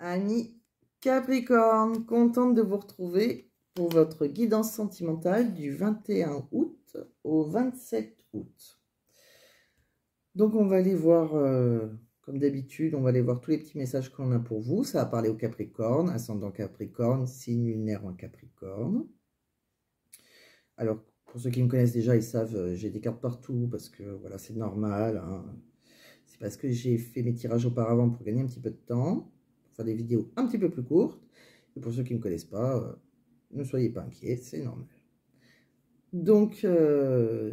Amis Capricorne, contente de vous retrouver pour votre guidance sentimentale du 21 août au 27 août. Donc on va aller voir, comme d'habitude, on va aller voir tous les petits messages qu'on a pour vous. Ça va parler au Capricorne, ascendant Capricorne, signe lunaire en Capricorne. Alors, pour ceux qui me connaissent déjà, ils savent, j'ai des cartes partout parce que voilà, c'est normal. Hein. C'est parce que j'ai fait mes tirages auparavant pour gagner un petit peu de temps, pour faire des vidéos un petit peu plus courtes. Et pour ceux qui ne me connaissent pas, ne soyez pas inquiets, c'est normal. Donc,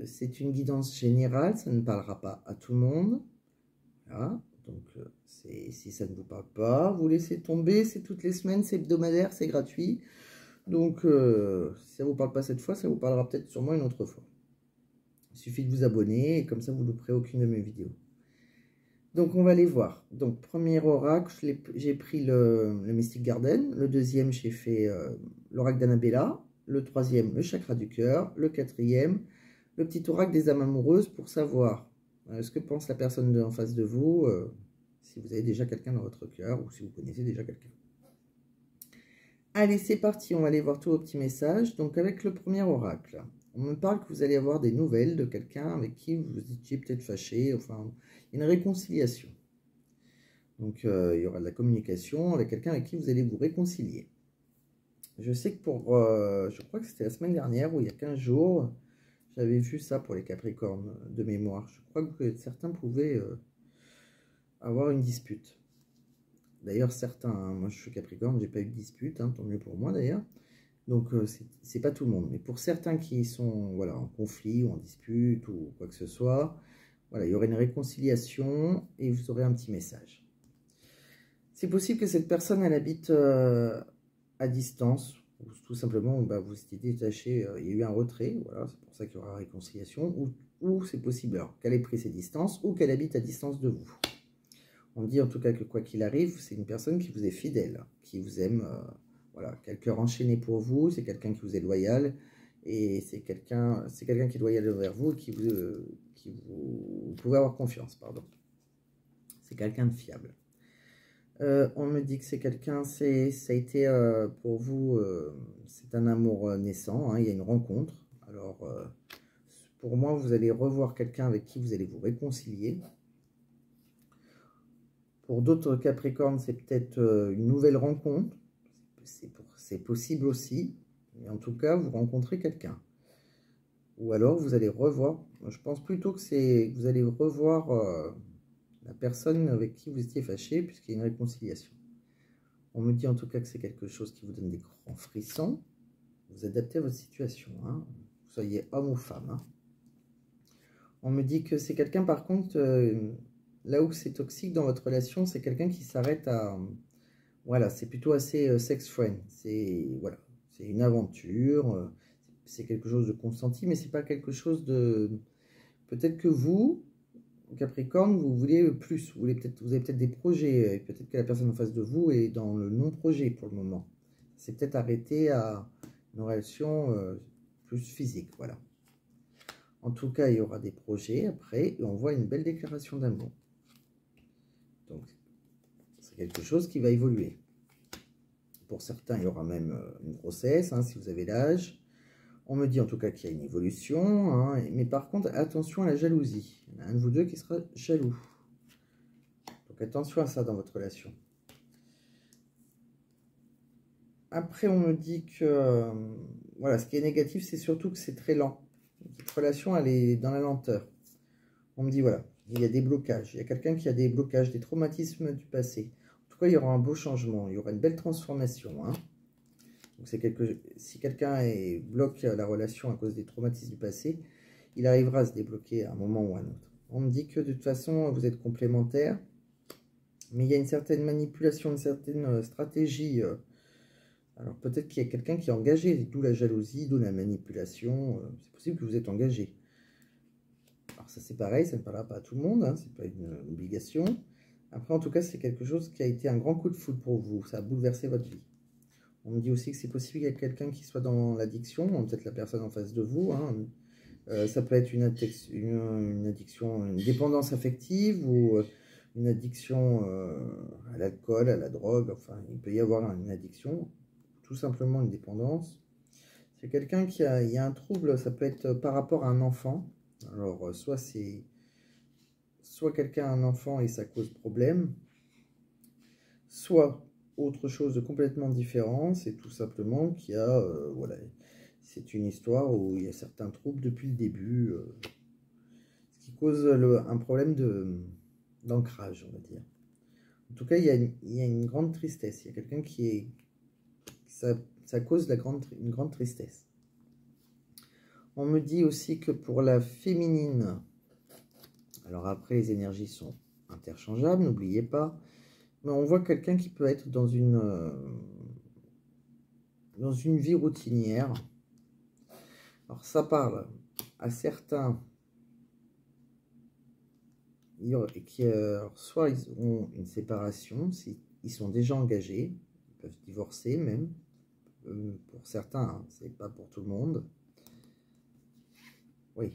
c'est une guidance générale, ça ne parlera pas à tout le monde. Voilà. Donc, si ça ne vous parle pas, vous laissez tomber, c'est toutes les semaines, c'est hebdomadaire, c'est gratuit. Donc, si ça ne vous parle pas cette fois, ça vous parlera peut-être sûrement une autre fois. Il suffit de vous abonner, et comme ça, vous ne louperez aucune de mes vidéos. Donc, on va les voir. Donc, premier oracle, j'ai pris le Mystic Garden. Le deuxième, j'ai fait l'oracle d'Annabella. Le troisième, le chakra du cœur. Le quatrième, le petit oracle des âmes amoureuses pour savoir ce que pense la personne en face de vous, si vous avez déjà quelqu'un dans votre cœur ou si vous connaissez déjà quelqu'un. Allez, c'est parti, on va aller voir tous vos petits messages. Donc, avec le premier oracle, on me parle que vous allez avoir des nouvelles de quelqu'un avec qui vous étiez peut-être fâché, enfin, une réconciliation. Donc, il y aura de la communication avec quelqu'un avec qui vous allez vous réconcilier. Je sais que je crois que c'était la semaine dernière ou il y a 15 jours, j'avais vu ça pour les Capricornes de mémoire. Je crois que certains pouvaient avoir une dispute. D'ailleurs, certains, hein, moi je suis Capricorne, j'ai pas eu de dispute, hein, tant mieux pour moi d'ailleurs. Donc, c'est pas tout le monde. Mais pour certains qui sont voilà, en conflit ou en dispute ou quoi que ce soit, voilà, il y aurait une réconciliation et vous aurez un petit message. C'est possible que cette personne, elle habite à distance, ou tout simplement, bah, vous étiez détaché, il y a eu un retrait, voilà, c'est pour ça qu'il y aura réconciliation, ou c'est possible qu'elle ait pris ses distances, ou qu'elle habite à distance de vous. On dit en tout cas que quoi qu'il arrive, c'est une personne qui vous est fidèle, qui vous aime, voilà, quel cœur enchaîné pour vous, c'est quelqu'un qui vous est loyal, et c'est quelqu'un qui est loyal envers vous, et qui vous pouvez avoir confiance, pardon. C'est quelqu'un de fiable. On me dit que c'est quelqu'un, ça a été pour vous, c'est un amour naissant, hein, il y a une rencontre. Alors, pour moi, vous allez revoir quelqu'un avec qui vous allez vous réconcilier. Pour d'autres Capricornes, c'est peut-être une nouvelle rencontre. C'est possible aussi. Mais en tout cas, vous rencontrez quelqu'un. Ou alors, vous allez revoir. Je pense plutôt que vous allez revoir la personne avec qui vous étiez fâché, puisqu'il y a une réconciliation. On me dit en tout cas que c'est quelque chose qui vous donne des grands frissons. Vous adaptez à votre situation, hein. Vous soyez homme ou femme. Hein. On me dit que c'est quelqu'un, par contre, là où c'est toxique dans votre relation, c'est quelqu'un qui s'arrête à... Voilà, c'est plutôt assez sex-friend. C'est voilà, c'est une aventure, c'est quelque chose de consenti, mais c'est pas quelque chose de... Peut-être que vous, Capricorne, vous voulez plus, vous avez peut-être des projets, peut-être que la personne en face de vous est dans le non-projet pour le moment. C'est peut-être arrêté à une relation plus physique, voilà. En tout cas, il y aura des projets après, et on voit une belle déclaration d'amour. Donc, c'est quelque chose qui va évoluer. Pour certains, il y aura même une grossesse, hein, si vous avez l'âge. On me dit en tout cas qu'il y a une évolution, hein, mais par contre, attention à la jalousie. Il y en a un de vous deux qui sera jaloux. Donc attention à ça dans votre relation. Après, on me dit que, voilà, ce qui est négatif, c'est surtout que c'est très lent. Cette relation, elle est dans la lenteur. On me dit, voilà, il y a des blocages. Il y a quelqu'un qui a des blocages, des traumatismes du passé. En tout cas, il y aura un beau changement. Il y aura une belle transformation, hein. Si quelqu'un bloque la relation à cause des traumatismes du passé, il arrivera à se débloquer à un moment ou à un autre. On me dit que de toute façon, vous êtes complémentaires, mais il y a une certaine manipulation, une certaine stratégie. Alors peut-être qu'il y a quelqu'un qui est engagé, d'où la jalousie, d'où la manipulation. C'est possible que vous êtes engagé. Alors ça c'est pareil, ça ne parlera pas à tout le monde, hein, c'est pas une obligation. Après en tout cas, c'est quelque chose qui a été un grand coup de foudre pour vous, ça a bouleversé votre vie. On me dit aussi que c'est possible qu'il y ait quelqu'un qui soit dans l'addiction, peut-être la personne en face de vous. Hein. Ça peut être une addiction, une dépendance affective ou une addiction à l'alcool, à la drogue, enfin, il peut y avoir une addiction, tout simplement une dépendance. C'est quelqu'un il y a un trouble, ça peut être par rapport à un enfant. Alors, soit quelqu'un a un enfant et ça cause problème, soit autre chose de complètement différent, c'est tout simplement qu'il y a, voilà, c'est une histoire où il y a certains troubles depuis le début, ce qui cause un problème d'ancrage, on va dire. En tout cas, il y a une grande tristesse, il y a quelqu'un qui est, ça cause une grande tristesse. On me dit aussi que pour la féminine, alors après les énergies sont interchangeables, n'oubliez pas, mais on voit quelqu'un qui peut être dans une vie routinière. Alors ça parle à certains qui, soit ils ont une séparation, ils sont déjà engagés, ils peuvent divorcer même, pour certains, hein, c'est pas pour tout le monde. Oui,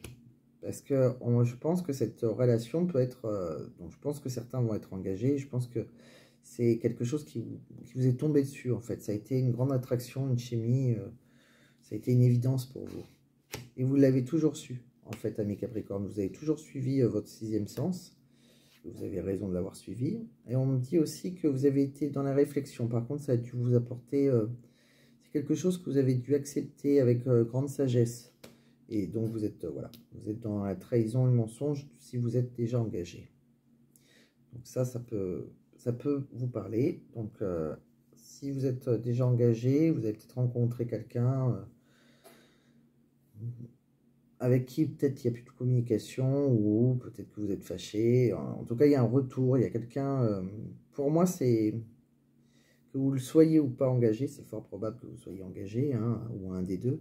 parce que je pense que cette relation peut être, donc je pense que certains vont être engagés, je pense que c'est quelque chose qui vous est tombé dessus en fait, ça a été une grande attraction, une chimie, ça a été une évidence pour vous. Et vous l'avez toujours su, en fait, amis Capricorne. Vous avez toujours suivi votre sixième sens. Vous avez raison de l'avoir suivi. Et on me dit aussi que vous avez été dans la réflexion. Par contre, ça a dû vous apporter... c'est quelque chose que vous avez dû accepter avec grande sagesse. Et donc, vous êtes, voilà, vous êtes dans la trahison et le mensonge si vous êtes déjà engagé. Donc ça peut vous parler. Donc, si vous êtes déjà engagé, vous avez peut-être rencontré quelqu'un... avec qui peut-être il n'y a plus de communication, ou peut-être que vous êtes fâché. En tout cas, il y a un retour, il y a quelqu'un... pour moi, c'est... Que vous le soyez ou pas engagé, c'est fort probable que vous soyez engagé, hein, ou un des deux.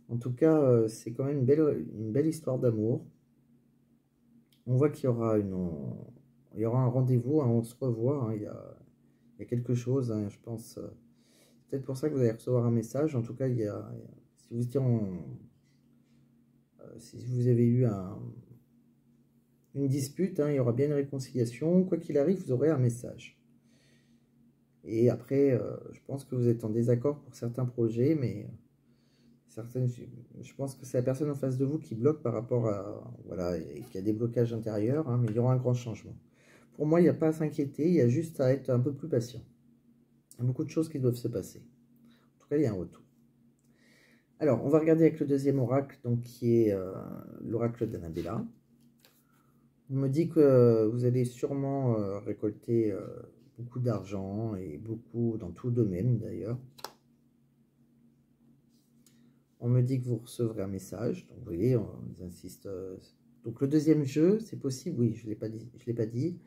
En tout cas, c'est quand même une belle histoire d'amour. On voit qu'il y aura il y aura un rendez-vous, hein, on se revoit, hein, il y a quelque chose, hein, je pense... c'est peut-être pour ça que vous allez recevoir un message. En tout cas, si vous étiez si vous avez eu une dispute, hein, il y aura bien une réconciliation. Quoi qu'il arrive, vous aurez un message. Et après, je pense que vous êtes en désaccord pour certains projets, mais je pense que c'est la personne en face de vous qui bloque par rapport à... Voilà, et qu'il y a des blocages intérieurs, hein, mais il y aura un grand changement. Pour moi, il n'y a pas à s'inquiéter, il y a juste à être un peu plus patient. Il y a beaucoup de choses qui doivent se passer. En tout cas, il y a un retour. Alors, on va regarder avec le deuxième oracle, donc, qui est l'oracle d'Annabella. On me dit que vous allez sûrement récolter beaucoup d'argent, et beaucoup dans tout domaine d'ailleurs. On me dit que vous recevrez un message. Donc vous voyez, on insiste. Donc le deuxième jeu, c'est possible, oui, je ne l'ai pas dit.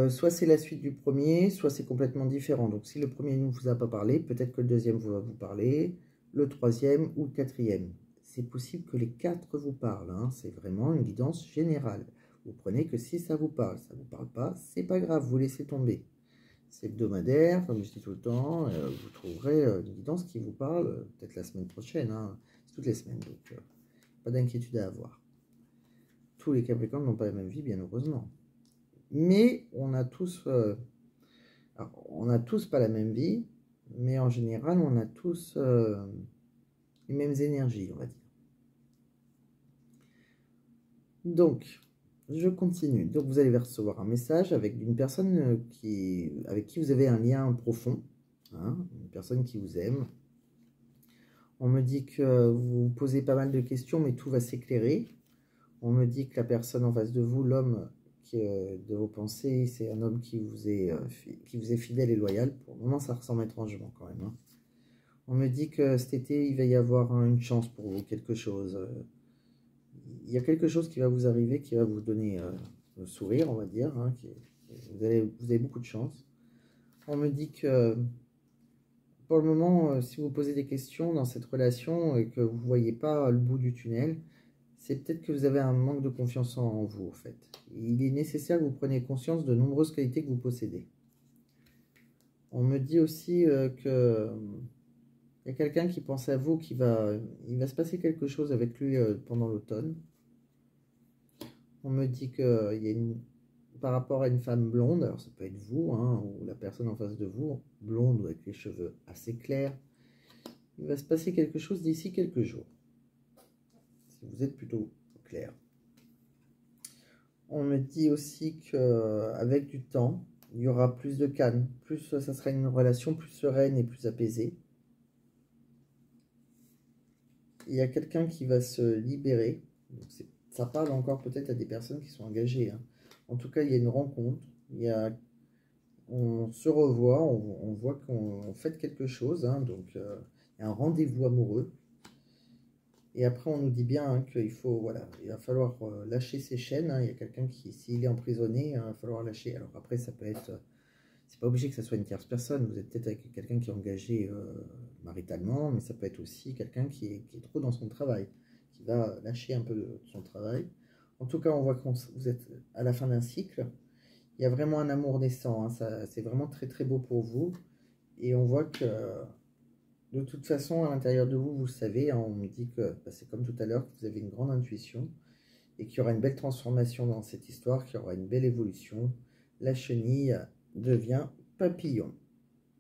Soit c'est la suite du premier, soit c'est complètement différent. Donc si le premier ne vous a pas parlé, peut-être que le deuxième va vous parler, le troisième ou le quatrième. C'est possible que les quatre vous parlent, hein. C'est vraiment une guidance générale. Vous prenez que si ça vous parle pas, c'est pas grave, vous laissez tomber. C'est hebdomadaire, comme je dis tout le temps, vous trouverez une guidance qui vous parle, peut-être la semaine prochaine, hein. C'est toutes les semaines, donc pas d'inquiétude à avoir. Tous les Capricornes n'ont pas la même vie, bien heureusement. Mais on a tous pas la même vie, mais en général, on a tous les mêmes énergies, on va dire. Donc, je continue. Donc, vous allez recevoir un message avec une personne avec qui vous avez un lien profond, hein, une personne qui vous aime. On me dit que vous posez pas mal de questions, mais tout va s'éclairer. On me dit que la personne en face de vous, l'homme de vos pensées, c'est un homme qui vous est fidèle et loyal. Pour le moment, ça ressemble étrangement quand même, hein. On me dit que cet été, il va y avoir une chance pour vous, quelque chose. Il y a quelque chose qui va vous arriver, qui va vous donner le sourire, on va dire, hein, vous avez beaucoup de chance. On me dit que pour le moment, si vous posez des questions dans cette relation et que vous ne voyez pas le bout du tunnel, c'est peut-être que vous avez un manque de confiance en vous, en fait. Il est nécessaire que vous preniez conscience de nombreuses qualités que vous possédez. On me dit aussi que il y a quelqu'un qui pense à vous, il va se passer quelque chose avec lui pendant l'automne. On me dit qu'il y a par rapport à une femme blonde, alors ça peut être vous, hein, ou la personne en face de vous, blonde ou avec les cheveux assez clairs, il va se passer quelque chose d'ici quelques jours. Si vous êtes plutôt clair. On me dit aussi qu'avec du temps, il y aura plus de calme, plus ça sera une relation plus sereine et plus apaisée. Il y a quelqu'un qui va se libérer. Donc ça parle encore peut-être à des personnes qui sont engagées, hein. En tout cas, il y a une rencontre. On se revoit, on voit qu'on fait quelque chose, hein, donc il y a un rendez-vous amoureux. Et après, on nous dit bien, hein, qu'il faut, voilà, il va falloir lâcher ses chaînes, hein. Il y a quelqu'un qui, s'il est emprisonné, hein, il va falloir lâcher. Alors après, ça peut être, c'est pas obligé que ça soit une tierce personne. Vous êtes peut-être avec quelqu'un qui est engagé maritalement, mais ça peut être aussi quelqu'un qui est trop dans son travail, qui va lâcher un peu de son travail. En tout cas, on voit que vous êtes à la fin d'un cycle. Il y a vraiment un amour naissant, hein, c'est vraiment très très beau pour vous. Et on voit que de toute façon, à l'intérieur de vous, vous le savez, hein, on me dit que bah, c'est comme tout à l'heure, que vous avez une grande intuition et qu'il y aura une belle transformation dans cette histoire, qu'il y aura une belle évolution. La chenille devient papillon.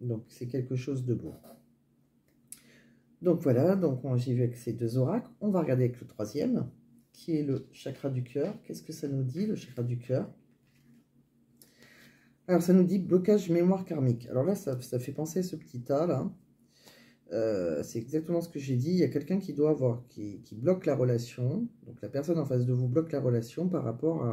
Donc c'est quelque chose de beau. Donc voilà, donc j'ai vu avec ces deux oracles. On va regarder avec le troisième, qui est le chakra du cœur. Qu'est-ce que ça nous dit, le chakra du cœur? Alors ça nous dit blocage mémoire karmique. Alors là, ça fait penser à ce petit tas là. C'est exactement ce que j'ai dit. Il y a quelqu'un qui doit avoir, qui bloque la relation. Donc la personne en face de vous bloque la relation par rapport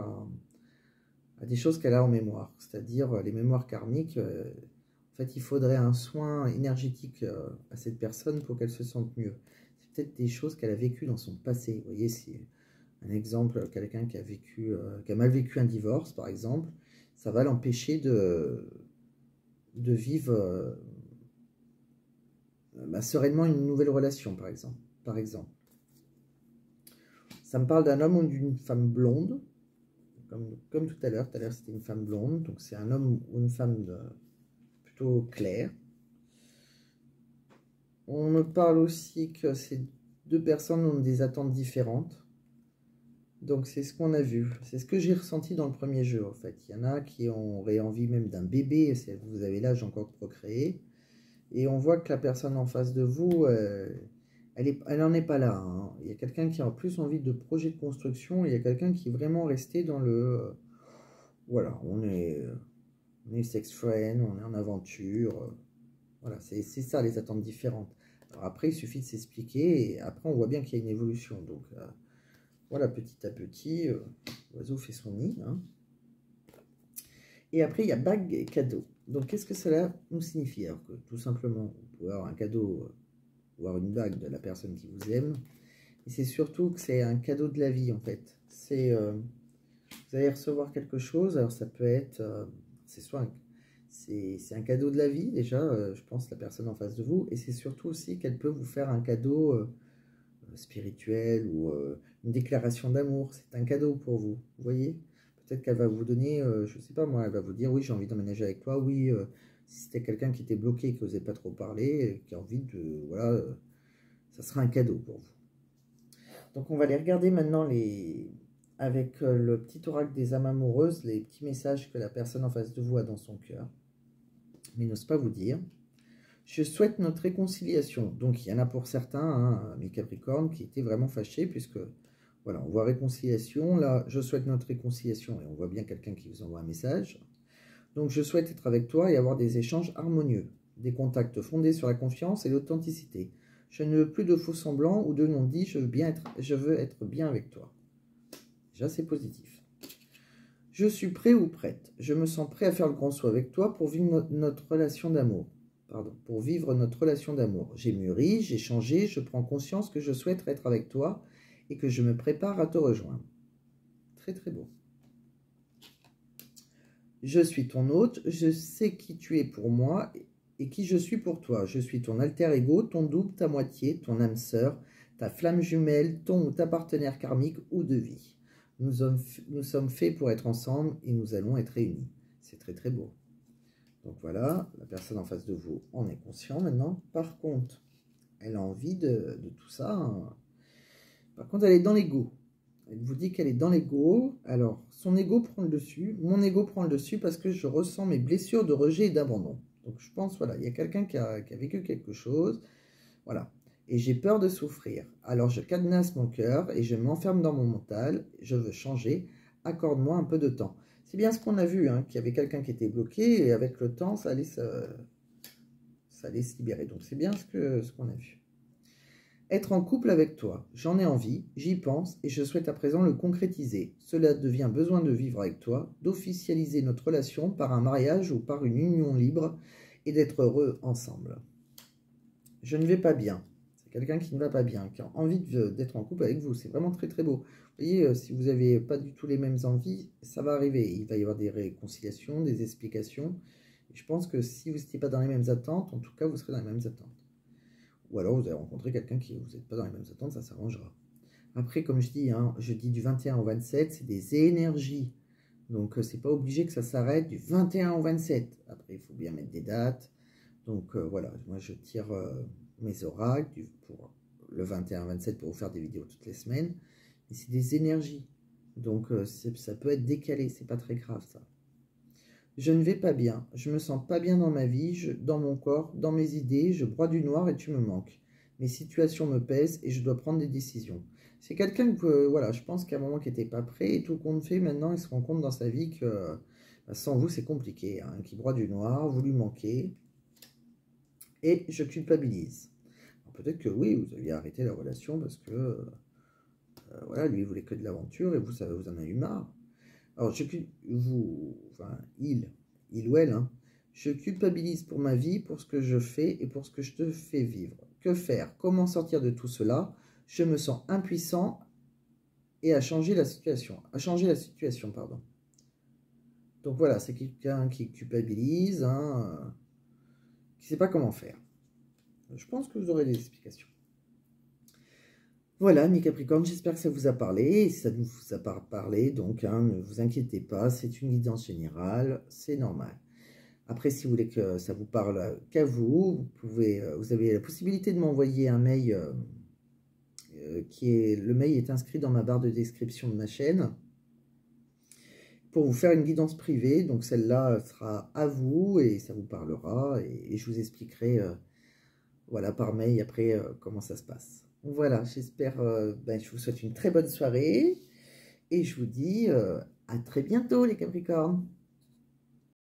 à des choses qu'elle a en mémoire. C'est-à-dire les mémoires karmiques. En fait, il faudrait un soin énergétique à cette personne pour qu'elle se sente mieux. C'est peut-être des choses qu'elle a vécues dans son passé. Vous voyez, c'est un exemple, quelqu'un qui a vécu, qui a mal vécu un divorce, par exemple. Ça va l'empêcher de vivre sereinement une nouvelle relation, par exemple. Ça me parle d'un homme ou d'une femme blonde, comme tout à l'heure. Tout à l'heure, c'était une femme blonde, donc c'est un homme ou une femme plutôt claire. On me parle aussi que ces deux personnes ont des attentes différentes. Donc c'est ce qu'on a vu, c'est ce que j'ai ressenti dans le premier jeu en fait. Il y en a qui auraient envie même d'un bébé, si vous avez l'âge encore de procréer. Et on voit que la personne en face de vous, elle n'en est pas là, hein. Il y a quelqu'un qui a en plus envie de projet de construction, et il y a quelqu'un qui est vraiment resté dans le... voilà, on est sex friend, on est en aventure. Voilà, c'est ça les attentes différentes. Alors après, il suffit de s'expliquer, et après on voit bien qu'il y a une évolution. Donc... voilà, petit à petit, l'oiseau fait son nid, hein. Et après, il y a bague et cadeau. Donc, qu'est-ce que cela nous signifie? Alors que, tout simplement, vous pouvez avoir un cadeau, avoir une bague de la personne qui vous aime. Et c'est surtout que c'est un cadeau de la vie, en fait. C'est, vous allez recevoir quelque chose. Alors, ça peut être, c'est un cadeau de la vie, déjà, je pense, la personne en face de vous. Et c'est surtout aussi qu'elle peut vous faire un cadeau... spirituel ou une déclaration d'amour, c'est un cadeau pour vous, vous voyez. Peut-être qu'elle va vous donner, je sais pas moi, elle va vous dire oui j'ai envie d'emménager avec toi, oui, si c'était quelqu'un qui était bloqué, qui n'osait pas trop parler, qui a envie de, voilà, ça sera un cadeau pour vous. Donc on va les regarder maintenant avec le petit oracle des âmes amoureuses, les petits messages que la personne en face de vous a dans son cœur, mais n'ose pas vous dire. Je souhaite notre réconciliation. Donc, il y en a pour certains, hein, mes Capricornes, qui étaient vraiment fâchés, puisque, voilà, on voit réconciliation. Là, je souhaite notre réconciliation, et on voit bien quelqu'un qui vous envoie un message. Donc, je souhaite être avec toi et avoir des échanges harmonieux, des contacts fondés sur la confiance et l'authenticité. Je ne veux plus de faux semblants ou de non-dits, je veux être bien avec toi. Déjà, c'est positif. Je suis prêt ou prête. Je me sens prêt à faire le grand saut avec toi pour vivre notre relation d'amour. Pour vivre notre relation d'amour. J'ai mûri, j'ai changé, je prends conscience que je souhaite être avec toi et que je me prépare à te rejoindre. Très très beau. Je suis ton hôte, je sais qui tu es pour moi et qui je suis pour toi. Je suis ton alter ego, ton double, ta moitié, ton âme sœur, ta flamme jumelle, ton ou ta partenaire karmique ou de vie. Nous sommes faits pour être ensemble et nous allons être réunis. C'est très très beau. Donc voilà, la personne en face de vous en est conscient maintenant. Par contre, elle a envie de tout ça, hein. Par contre, elle est dans l'ego. Elle vous dit qu'elle est dans l'ego. Alors, son ego prend le dessus. Mon ego prend le dessus parce que je ressens mes blessures de rejet et d'abandon. Donc, je pense, voilà, il y a quelqu'un qui a vécu quelque chose. Voilà. Et j'ai peur de souffrir. Alors, je cadenasse mon cœur et je m'enferme dans mon mental. Je veux changer. Accorde-moi un peu de temps. C'est bien ce qu'on a vu, hein, qu'il y avait quelqu'un qui était bloqué. Et avec le temps, ça allait se libérer. Donc, c'est bien ce qu'on a vu. Être en couple avec toi, j'en ai envie, j'y pense et je souhaite à présent le concrétiser. Cela devient besoin de vivre avec toi, d'officialiser notre relation par un mariage ou par une union libre et d'être heureux ensemble. Je ne vais pas bien. C'est quelqu'un qui ne va pas bien, qui a envie d'être en couple avec vous. C'est vraiment très très beau. Vous voyez, si vous n'avez pas du tout les mêmes envies, ça va arriver. Il va y avoir des réconciliations, des explications. Et je pense que si vous n'étiez pas dans les mêmes attentes, en tout cas, vous serez dans les mêmes attentes. Ou alors vous avez rencontré quelqu'un qui vous n'êtes pas dans les mêmes attentes, ça s'arrangera. Après, comme je dis, hein, jeudi du 21 au 27, c'est des énergies. Donc, c'est pas obligé que ça s'arrête du 21 au 27. Après, il faut bien mettre des dates. Donc, voilà, moi, je tire mes oracles pour le 21-27 pour vous faire des vidéos toutes les semaines. Mais c'est des énergies. Donc, ça peut être décalé, c'est pas très grave, ça. Je ne vais pas bien, je me sens pas bien dans ma vie, dans mon corps, dans mes idées, je broie du noir et tu me manques. Mes situations me pèsent et je dois prendre des décisions. C'est quelqu'un que, voilà, je pense qu'à un moment qui n'était pas prêt et tout compte fait, maintenant il se rend compte dans sa vie que sans vous c'est compliqué, hein, qui broie du noir, vous lui manquez. Et je culpabilise. Peut-être que oui, vous aviez arrêté la relation parce que, voilà, lui il voulait que de l'aventure et vous, ça vous en a eu marre. Alors, il ou elle, hein, je culpabilise pour ma vie, pour ce que je fais et pour ce que je te fais vivre. Que faire? Comment sortir de tout cela? Je me sens impuissant et à changer la situation. Pardon. Donc voilà, c'est quelqu'un qui culpabilise, hein, qui ne sait pas comment faire. Je pense que vous aurez des explications. Voilà, mes Capricornes, j'espère que ça vous a parlé. Et si ça ne vous a pas parlé, donc hein, ne vous inquiétez pas, c'est une guidance générale, c'est normal. Après, si vous voulez que ça vous parle qu'à vous, vous avez la possibilité de m'envoyer un mail le mail est inscrit dans ma barre de description de ma chaîne pour vous faire une guidance privée. Donc celle-là sera à vous et ça vous parlera et je vous expliquerai voilà, par mail après comment ça se passe. Voilà, j'espère, je vous souhaite une très bonne soirée et je vous dis à très bientôt les Capricornes.